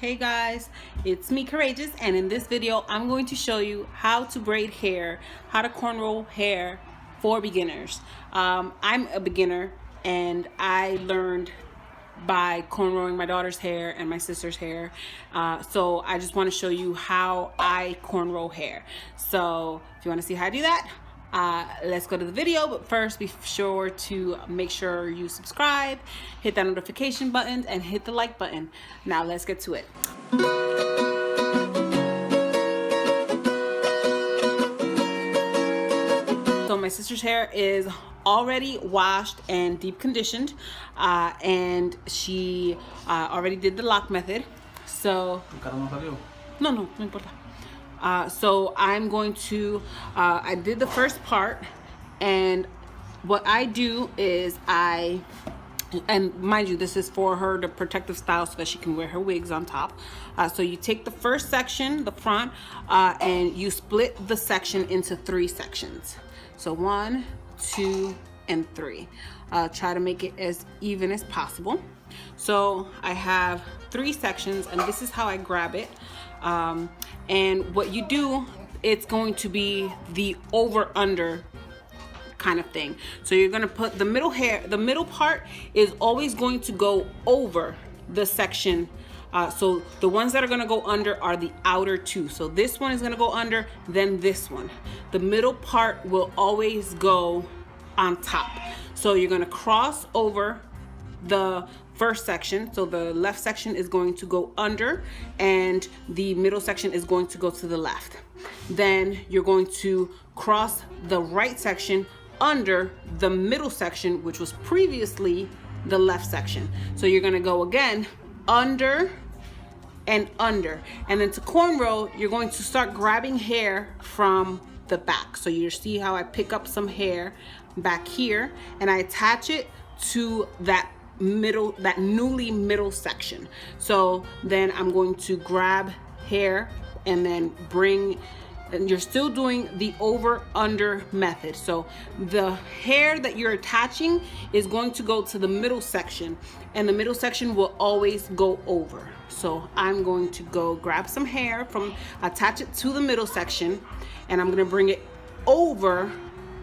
Hey guys, it's me Courageous, and in this video I'm going to show you how to braid hair, how to cornrow hair for beginners. I'm a beginner and I learned by cornrowing my daughter's hair and my sister's hair, so I just want to show you how I cornrow hair. So if you want to see how I do that, let's go to the video. But first, be sure to make sure you subscribe, hit that notification button, and hit the like button. Now let's get to it. So my sister's hair is already washed and deep conditioned, and she already did the lock method. So no importa. So I'm going to, I did the first part, and what I do is and mind you, this is for her, the protective style, so that she can wear her wigs on top. So you take the first section, the front, and you split the section into 3 sections. So 1, 2, and 3. Try to make it as even as possible. So I have 3 sections, and this is how I grab it. And what you do, it's going to be the over-under kind of thing. So you're going to put the middle hair, the middle part is always going to go over the section. So the ones that are going to go under are the outer 2. So this one is going to go under, then this one. The middle part will always go on top. So you're going to cross over the first section. So the left section is going to go under and the middle section is going to go to the left. Then you're going to cross the right section under the middle section, which was previously the left section. So you're going to go again under and under. And then to cornrow, you're going to start grabbing hair from the back. So you see how I pick up some hair back here and I attach it to that middle, that newly middle section. So then I'm going to grab hair and then bring, and you're still doing the over under method. So the hair that you're attaching is going to go to the middle section, and the middle section will always go over. So I'm going to go grab some hair from, attach it to the middle section, and I'm going to bring it over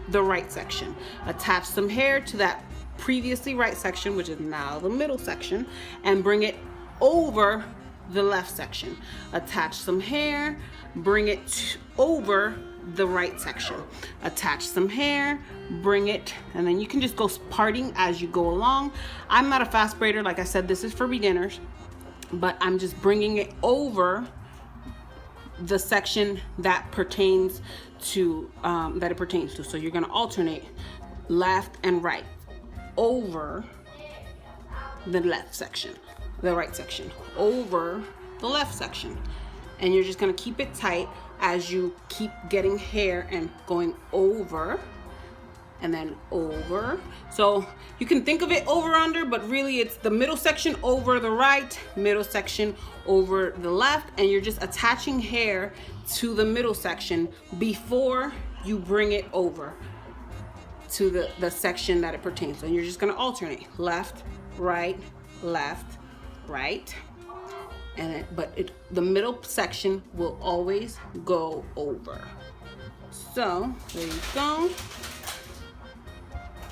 the right section. Attach some hair to that previously right section, which is now the middle section, and bring it over the left section. Attach some hair, bring it over the right section. Attach some hair, bring it, and then you can just go parting as you go along. I'm not a fast braider, like I said, this is for beginners, but I'm just bringing it over the section that pertains to So you're going to alternate left and right over the left section, the right section, over the left section. And you're just going to keep it tight as you keep getting hair and going over and then over. So you can think of it over under, but really it's the middle section over the right, middle section over the left, and you're just attaching hair to the middle section before you bring it over to the section that it pertains. So you're just going to alternate left, right, and the middle section will always go over. So there you go.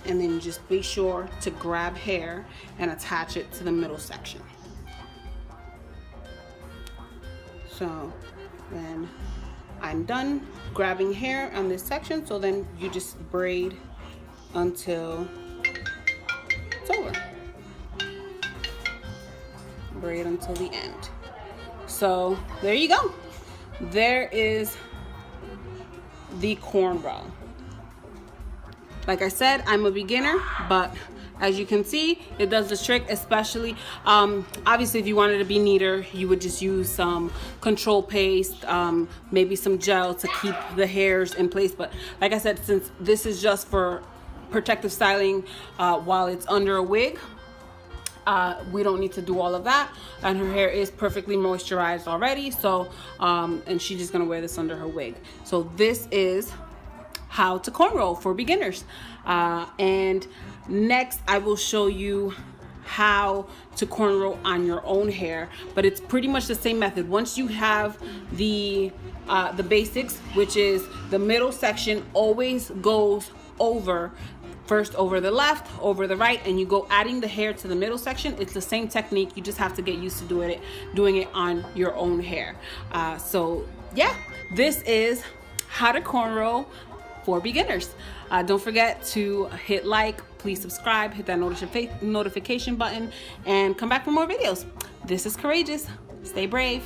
And then just be sure to grab hair and attach it to the middle section. So then I'm done grabbing hair on this section. So then you just braid until it's over. Braid until the end. So there you go. There is the cornrow. Like I said, I'm a beginner, but as you can see, it does the trick. Especially obviously if you wanted to be neater, you would just use some control paste, maybe some gel to keep the hairs in place. But like I said, since this is just for protective styling while it's under a wig, we don't need to do all of that, and her hair is perfectly moisturized already. So and she's just gonna wear this under her wig. So this is how to cornrow for beginners, and next I will show you how to cornrow on your own hair, but it's pretty much the same method. Once you have the basics, which is the middle section always goes over, first over the left, over the right, and you go adding the hair to the middle section. It's the same technique. You just have to get used to doing it on your own hair. So yeah, this is how to cornrow for beginners. Don't forget to hit like, please subscribe, hit that notification button, and come back for more videos. This is Courageous. Stay brave.